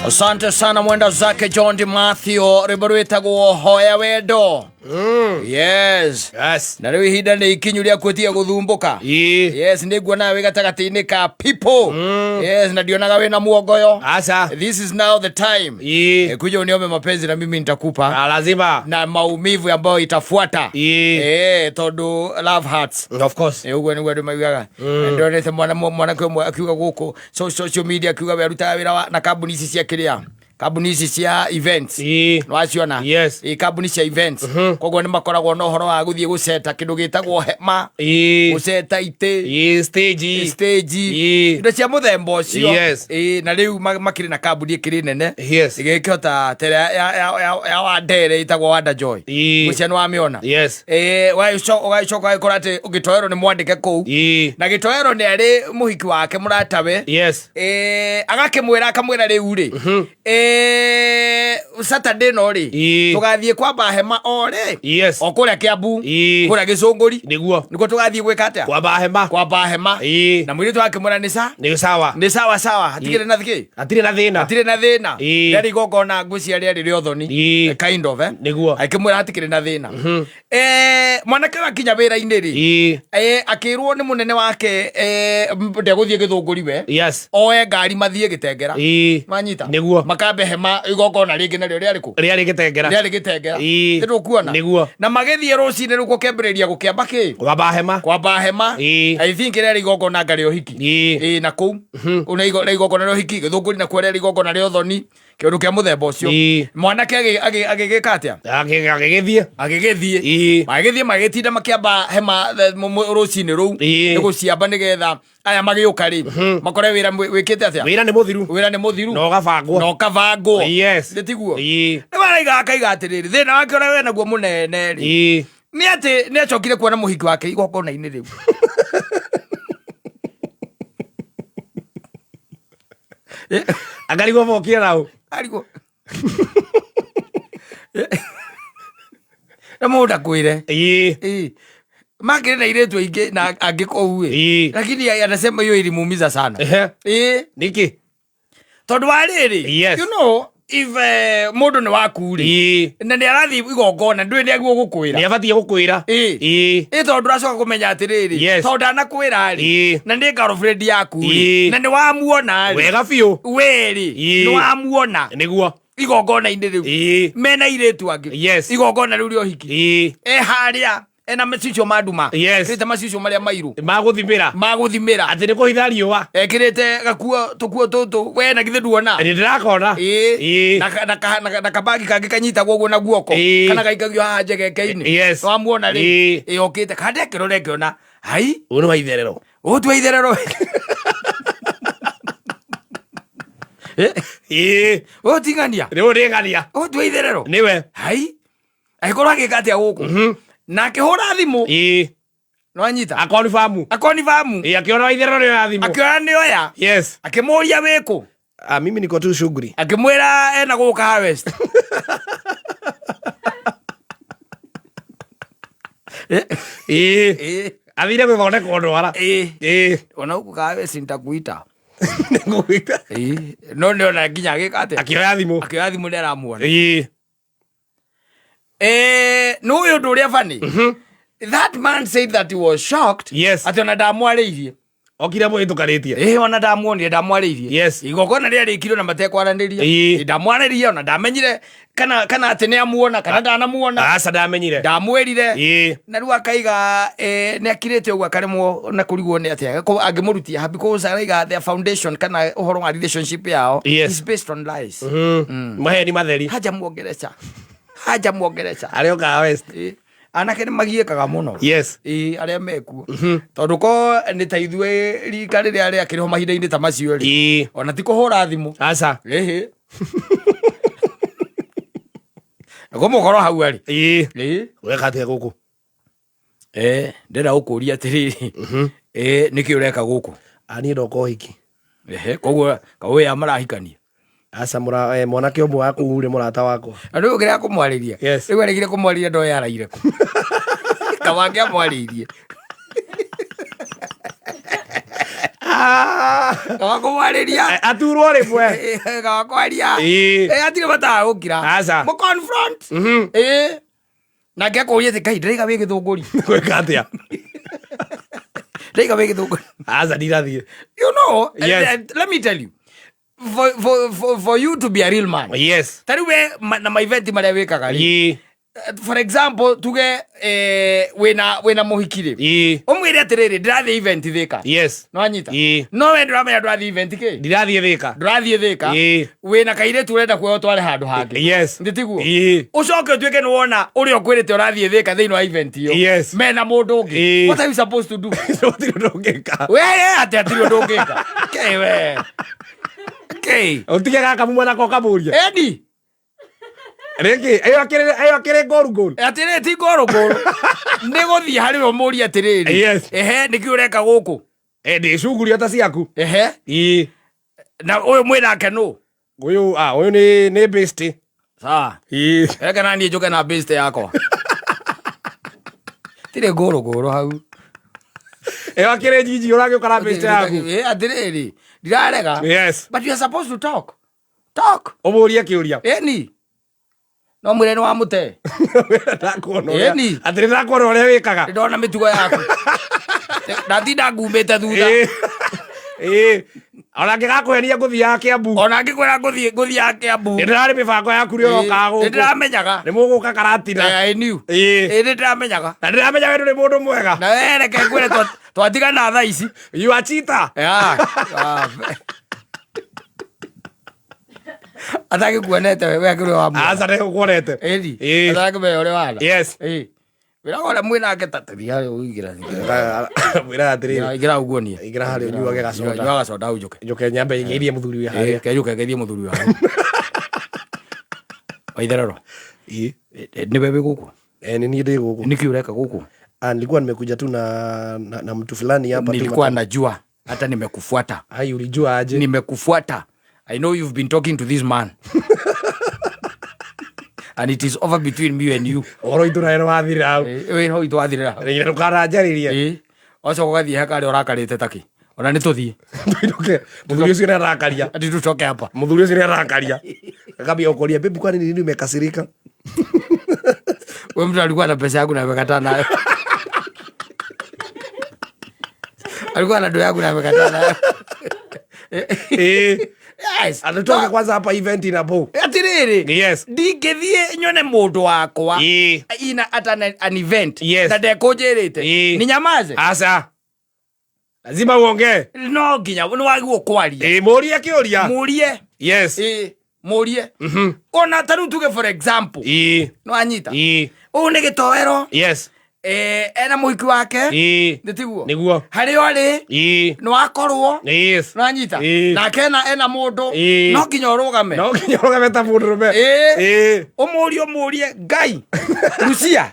Asante sana mwenda zake John Matthew ribaruita guhoya wendo. Yes. Na riu ihinda ni ikinyu ria kwetia guthumbuka. Yes, niguo nawe gatagati-ini ka people. Yes, na ndionaga wina muongoyo. This is now the time. Kuja uniombe mapenzi na mimi nitakupa. Lazima. Na maumivu ambayo itafuata. Tondu love hurts. Of course. Uguo niguo ndimaigaga. Ndonete mwana kwa akiuga guku social media akiuga we aruta wira na kambuni ici cia kiria. Kambuni ici cia events. Waciona? Yes. Kambuni cia events. Koguo ni makoragwo no horo wa guthie guceta kindu gitagwo hema. Guceta ite. Stage. Ndo cia muthemba ucio. Na riu makiri na kambuni ikiri nene. Igikota tere ya Wandere itagwo Wanda Joy. Mucia no amiona. Ugaicoka ikora ati ugitoero ni mwandike kou. Na gitoero ni ari muhiki wake muratawe. Agakimwira akamwira riu ri. Saturday no ri tugathie kwamba hema ore okuria Kiambu kuria Gicunguri niguo tugathie gwika atia kwamba hema na mwiri twakimura ni sawa hatikire na thiki atire na thina riri gogona ngucia riri riothoni kind of niguo akimura hatikire na thina mwanake wakinya wira-ini ri akirwo ni munene wake ndeguthie Githunguri we oe ngari mathie Gitengera manyita niguo makambe hema igogona ringi nario riari Gitengera tindu kuona na magethie rucine ruko kembereria gukiamba ki kwamba hema I think riari igogona ngari ohiki na kou una igogona rio hiki Githunguri na kwere igogona rio thoni kiundu kia muthemba ucio mwanake agigika atia agigithie magitinda makiamba hema rucine ruu niguciamba nigetha aya magiuka ri makore wira wikite atia wira ni muthiru no gabangwo nditiguo ni baraiga akaiga atiriri thina wake ora we naguo munene ri ni ati ni acokire kuona muhiki wake igogona-ini riu agarigwo mokire nau arigwo na muda kwire makire na iretu ingi na angikou lakini anasema hiyo ilimuumiza sana niki tondu wariri you know if mundu ni wakuri na ni arathi igogona ndui ni aguo gukwira ni abatie gukwira tondu racoka kumenya atiriri tondu anakwira ri na ni girlfriend yaku na ni wamuona ri wega biu weri ni wamuona niguo igogona-ini riu mena iretu angi igogona riu rio hiki haria ena macicio maduma kirite macicio maria mairu maguthimira ati ni kuhitha riua kirite gakuo tukuo tutu we na githe duona ni ndirakona na kabagi kangi kanyitagwo uguo na guoko kana gaikagio haha njegeke-ini wamuona ri okite kande kirore kiona hai uno waitherero tingania twaitherero niwe hai aikorwo agika atia guku na akihura thimu no anyita akonifamu akiona waitherero ni ya thimu akiona ni oya akimuria wiku mimi niko tu shughuli akimwira ena guka harvest athire gwithondeka undu wara ona guku harvest nitakuita no ni ona nginya agika atia akioya thimu ni aramuona no uyu ndu uria funny that man said that he was shocked ati ona ndamwariirie okire muhitukaritie ona ndamwariirie igogona riarikirwo na matekwaraniria ndamwaririe ona ndamenyire kana ati ni amuona kana ndanamuona asa ndamenyire ndamwirire na riu akaiga ni akirite uguo akaremwo na kurigwo ni atia angimurutia because araiga their foundation kana uhoro wa relationship yao is based on lies maheni matheri haja muongereca arioka west anake ni magiekaga muno aria mekuo tondu ko ni ta ithue rika riria ria kiriho mahinda-ini ta macio ri ona ti kuhura thimu aca gumukoro hau ari weka atia guku ndenda gukuria atiriri niki ureka guku ani ndoko hiki koguo kauya marahikania asa mwanake umwe waku uri murata wako andu ugira kumwariria riu arigire kumwariria ndo yaraire ku kawange amwaririe Gakumwariria. Aturwo rimwe. Gakwaria. Atire bata gukira. Mo confront. Na ngekuria ati kai ndiriga wi githunguri. Gweka atia? Ndiriga wi githunguri. Ndirathie. You know, let me tell you. For you to be a real man. Yes. Tariwe na my event maria wikaga. For example, tuge wena muhikire. Omwire atiriri ndirathie event thika. Yes. No anyita. No we ndiramenya ndirathie event ki? Ndirathie thika. Ndirathie thika. Wena kaire urenda kuoya tware handu hangi. Yes. Nditiguo. Ucoke utuike ni wona uri okwirite urathie thika thiini wa event iyo. Yes. Mena mundu ungi. What are you supposed to do? Ndotiro ndongeka. We atiro ndongeka. Ke we. Okay. Utige gaka mumwana ko kamuria. Edi. Reki, ayo akire goru. Atire ti goru. Ndiguthie hari ro muri atiriri. Yes. Niki ureka guku. Edi cuguri ta ciaku. Na uyu mwirake nu. Uyu ni besti. Sawa. Eka nani njuke na besti yakwa. Tire goru hau. Akire jiji urage ukara besti yaku. Atiriri. Dirarega. Yes. But you are supposed to talk. Talk. Omuria kiuria. Eni. No mwire ni wa mute. Eni. Atiri ndakuona uria wikaga. Ndona mitugo yaku. Ndatinda ngumite thutha. Ona ngigakuhenia nguthi ya Kiambu. Ona ngikwira nguthi ya Kiambu. Ndirari mibango yaku ri uroka guku. Ndiramenyaga. Ni muguka Karatina. I knew. Ndiramenyaga. Na ndiramenya we nduri mundu mwega. Na wereke kwire twatigana thaa ici. You are cheater. Ataki kuonete we akiri wa mu. Asa ne kuonete. Edi. Ataki me ore wala. Yes. Wira ora mwina aketatia uigira. Wira atiri. Igira uguonia. Igira hari unyuage gacoda. Nyuaga soda ujuke. Njuke nyambe ngirie muthuri wi hari. Kejuke ngirie muthuri wi hari. Waitherero. Ni bebe guku. Ni ndi guku. Niki ureka guku. Nilikuwa nimekuja tu na mtu fulani hapa tu. Nilikuwa najua hata nimekufuata. Hai ulijua aje? Nimekufuata. I know you've been talking to this man. And it is over between me and you. Oro itura ero wathira. We no itu wathira. Ero karanjaririe. Oco gathie hakari orakarite taki. Ona ni tuthie. Nduke. Muthuri ucio ni arakaria. Ati tucoke hapa. Muthuri ucio ni arakaria. Akambia ukoria bibi kwani nini umekasirika? Wewe mtu alikuwa na pesa yangu na amekataa nayo. Alikuwa na do yangu na amekataa nayo. Yes. Anatoka kwanza hapa event inapo. Atiriri. Yes. Ndingithie nyone mundu wakwa. Ina ata an event. Yes. Na ndekunjirite. Ni nyamaze. Asa. Lazima uongee. No nginya ni wagwo kwaria. Murie kiuria. Murie. Yes. Murie. Ona taru tuge for example. No anyita. O ne gitowero. Yes. Ena muhiki wake. Nditiguo. Niguo. Hari ori. No akorwo. Yes. No anyita. Na kena ena mundu. No nginya urugame. No nginya urugame ta mundu rume. Umurie Ngai. Lucia.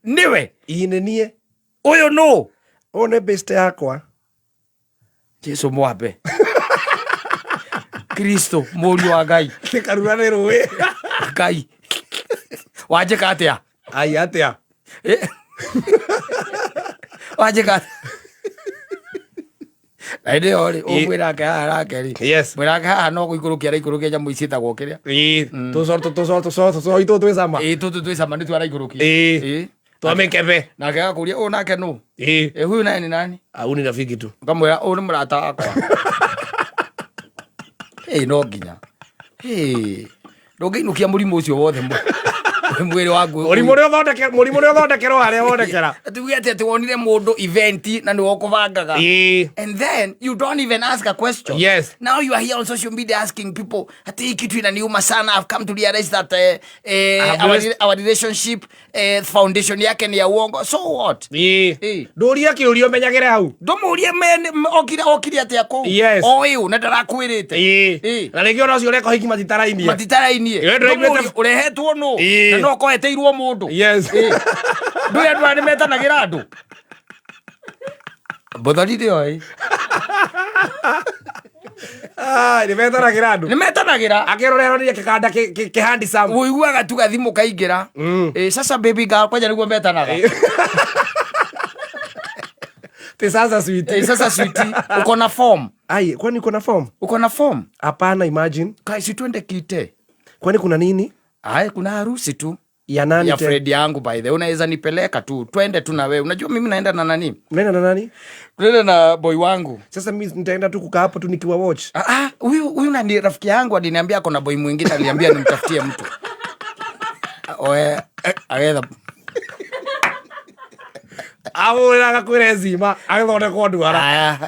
Niwe. Inenie. Uyu no. One best yakwa. Jesu mwabe. Kristo muri wa Ngai. Tikarurane ruwe. Ngai. Waje katia. Ai atia. Waje kat. Aide ori umwira ka arakeri. Yes. Mwira ka no guikurukia jamu icitagwo kiria. Tusorto ito twesama. Tu twesama ni twara igurukia. Twamekebe. Na akaga kuria o nake no. Huyu naye ni nani? Au ni rafiki tu. Ngamwira o ni murata wakwa. No nginya. Ndungiinukia murimu ucio wothe mwiri waku. Murimu ri uthondekerwo haria wondekera. Tuge ati wonire mundu event na ni wokubangaga. And then you don't even ask a question. Yes. Now you are here on social media asking people, ati kitu inaniuma sana. I've come to realize that our relationship foundation yake ni ya uongo. So what? Nduria kiurio menyagire hau. Ndumurie okire ati ako. Yes. Oyu na ndarakwirite. Na ringi ona ucio ureka hiki matitarainie. Urehetwo no. No koeteirwo mundu. Yes. Ndu ya ndwani metanagira andu. Bothari oi. Ni metanagira andu. Ni metanagira. Akirorero ni kikanda kihandi sam. Uiguaga tu gathimu kaingira. Sasa baby girl kwaja niguo metanaga. Sasa sweetie. Sasa sweetie. Uko na form? Ai, kwani uko na form? Uko na form? Hapana, imagine. Kai si twende Kite. Kwani kuna nini? Ai, kuna harusi tu. Ya nani? Ya Fred yangu by the way. Unaweza nipeleka tu. Twende tu na wewe. Unajua mimi naenda na nani? Unaenda na nani? Tunaenda na boy wangu. Sasa mimi nitaenda tu kukaa hapo tu nikiwa watch. Huyu ni rafiki yangu aliniambia ako na boy mwingine aliniambia nimtafutie mtu. Oe, agetha. Awuraga kwirezima, agethonde kondwara.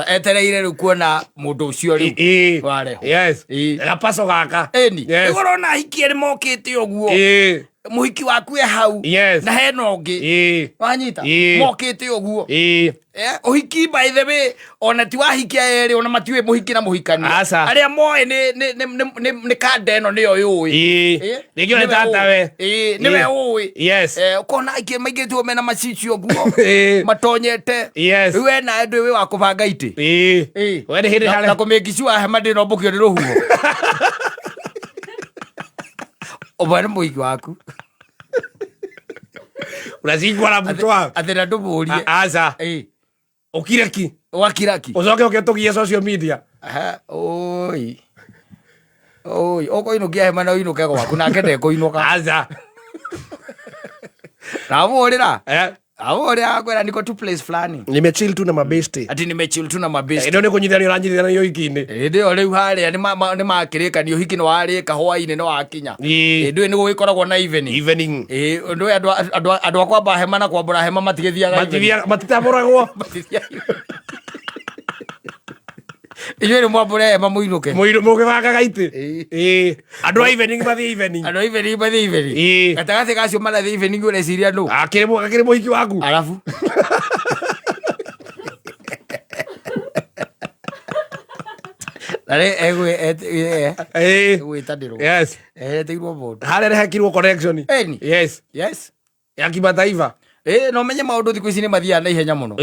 Etereire rĩu kuona mũndũ ũcio rĩu wareho. Yes. Gapaso gaka. Eni. Nĩgũrona ahikie nĩmokĩte ũguo. Mũhiki waku hau. Na hena ũngĩ. Wanyita. Mokĩte ũguo. Ũhiki by the way ona ti wahikia erĩ ona matiũĩ mũhiki na mũhikania. Arĩa moĩ nĩ kanda ĩno nĩyo yũĩ. Nĩkĩo nĩ tatawe. Nĩwe ũĩ. Yes. Ũkona aingĩ maingĩtwo mena macici ũguo. Matonyete. Rĩu we nawe ndũĩ wĩ wa kũbanga itĩ. We nĩ hĩndĩ harĩa. Na kũmĩki sure hema ndĩnombũkio nĩ rũhuho. Ũmwe nĩ mũhiki waku. Unazingwa na mtu wako. Athera ndũmũrie. Aca. Ũkire ki. Wakira ki. Ũcoke ũkĩtũgie social media. Oi. Ũkũinũkia hema na ũinũke gwaku nake ndekũinũka. Aca. Namũrĩra. Awore akwera niko tu place fulani. Nimechill tu na mabeste. Ati nimechill tu na mabeste. Ndio nikunyithania uranyithania hiki-ini. Ndio rĩu harĩa nĩ makĩrĩka nĩ hiki nĩ warĩka hwaĩ-inĩ nĩ wakinya. Ndio nĩ gũgĩkoragwo na evening. Ndio andũ akwamba hema na kwambũra hema matigĩthiaga. Matitamũragwo. Inyuĩ nĩ mwambũre hema mũinũke. Mũgĩbangaga itĩ. Andũ a evening mathiĩ evening. Andũ a evening mathiĩ evening. Gatagatĩ gacio marathiĩ evening ũreciria nũ? Akĩrĩ mũhiki waku. Alafu Yes. Harĩa hekirwo connection. Yes. Ya kimataifa. No menye maũndũ thikũ ici nĩ mathiaga na ihenya mũno.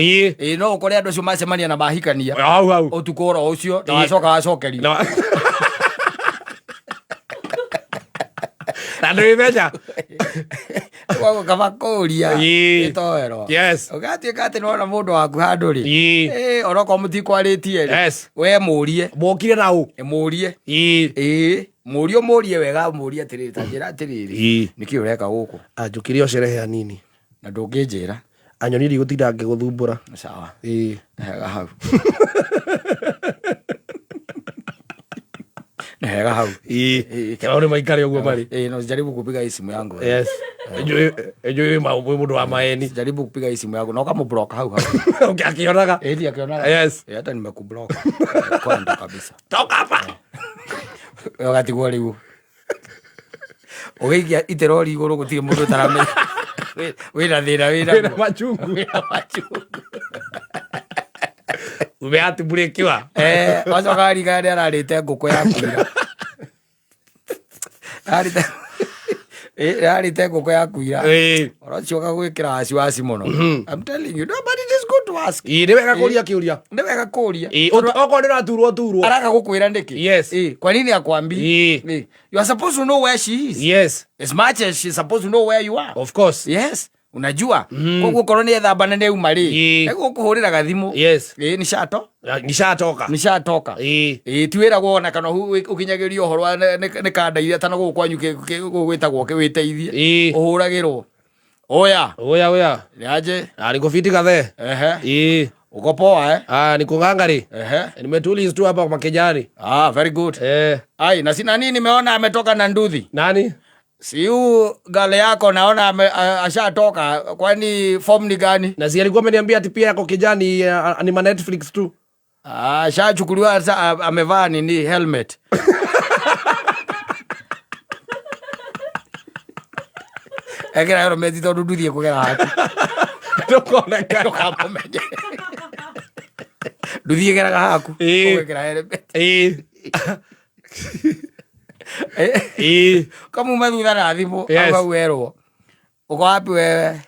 No ũkore andũ acio macemania na mahikania. Ũtukũ oro ũcio na wacoka wacokerio. Na ndĩmenya. Kaba kũria ĩtoero. Ũgatuĩka atĩ nĩwona mũndũ waku handũ rĩ. Onokorwo mũtikwarĩtie rĩ. We mũrie. Mũkire na ũ? Mũrie. Mũrie wega mũrie atĩrĩrĩ ta njĩra atĩrĩrĩ. Nĩkĩ ũreka gũkũ? Njũkire o sherehe ya nini. Na ndũngĩnjĩra. Anyonire gũtinda ngĩgũthumbũra. Sawa. Hega hau. Hega hau. Kama ni maikari ũguo marĩ. No sijaribu kupiga hii simu yangu. Yes. Ejue mũndũ wa maeni. Sijaribu kupiga hii simu yangu. Na ukamublock hau. Akionaga. Akionaga. Yes. Hata nimekublock. Kwenda kabisa. Toka hapa. Wakati kwa leo. Ũgĩikia iterori igũrũ gũtirĩ mũndũ taramenya. Wĩna thĩna wĩna machungu. Umeatibũrĩkiwa. Wacoka riga nĩ ararĩte ngũkũ ya kuira. Ararĩte ngũkũ ya kuira. Ũracoka gwĩkĩra wasiwasi mũno. I'm telling you, nobody is good to ask. Nĩ wega kũria kĩũria. Nĩ wega kũria. Okorwo ndĩraturwo. Araka gũkwĩra ndĩkĩ? Yes. Kwa nini akwambi? You are supposed to know where she is. Yes. As much as she's supposed to know where you are. Of course. Yes. Unajua koguo korwo nĩ ethamba nĩ uma rĩ egũkũhũrĩra thimũ. Yes. Nishatoka tiwĩragwo ona kana ũkinyagĩrio ũhoro nĩ kanda iria tana gũkũ kwanyu gwĩtagwo wĩteithie ũhũragĩrwo. Oya nĩaje niko fiti kathe. Uko poa niko ngangari. Nimetulia tu hapa kwa Kejani. Very good. Ai na sina nini nimeona ametoka na nduthi. Nani? Siu gale yako naona ashatoka, kwani form ni gani? Na si alikuwa ameniambia ati pia yako Kijani ni ma Netflix tu. Shachukuliwa sasa amevaa nini helmet. Ekera helmet ito nduthie kugera haki. Ndokoneka ndokamumenye. Nduthie geraga haku. Ekera helmet. Kama umethutha na thimũ au werwo uko wapi wewe?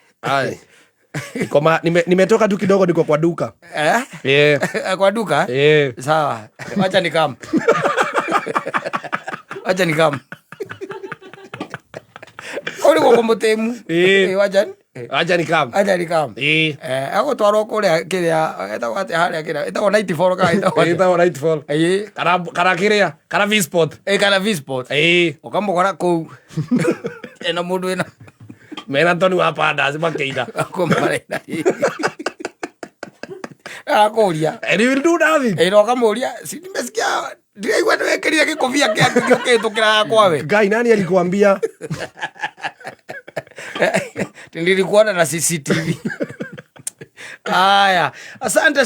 Nimetoka tu kidogo niko kwa duka. Kwa duka? Sawa. Wacha nikam. Uli kwa mutemu. Wacha Aja nikam. Ako twaro kule kiria eta wate hali kiria eta wa 94 ka eta wa 94 kara kiria kara V-Sport kara V-Sport ukamukora ku ena mundu ena mena tonu hapa ndazi makeida akomarena akoria eri windu David ero kamuria si nimesikia ndio wekeria kikofia kiake kioketukira kwawe Ngai nani alikuambia nilikuwa na CCTV. Haya, asante.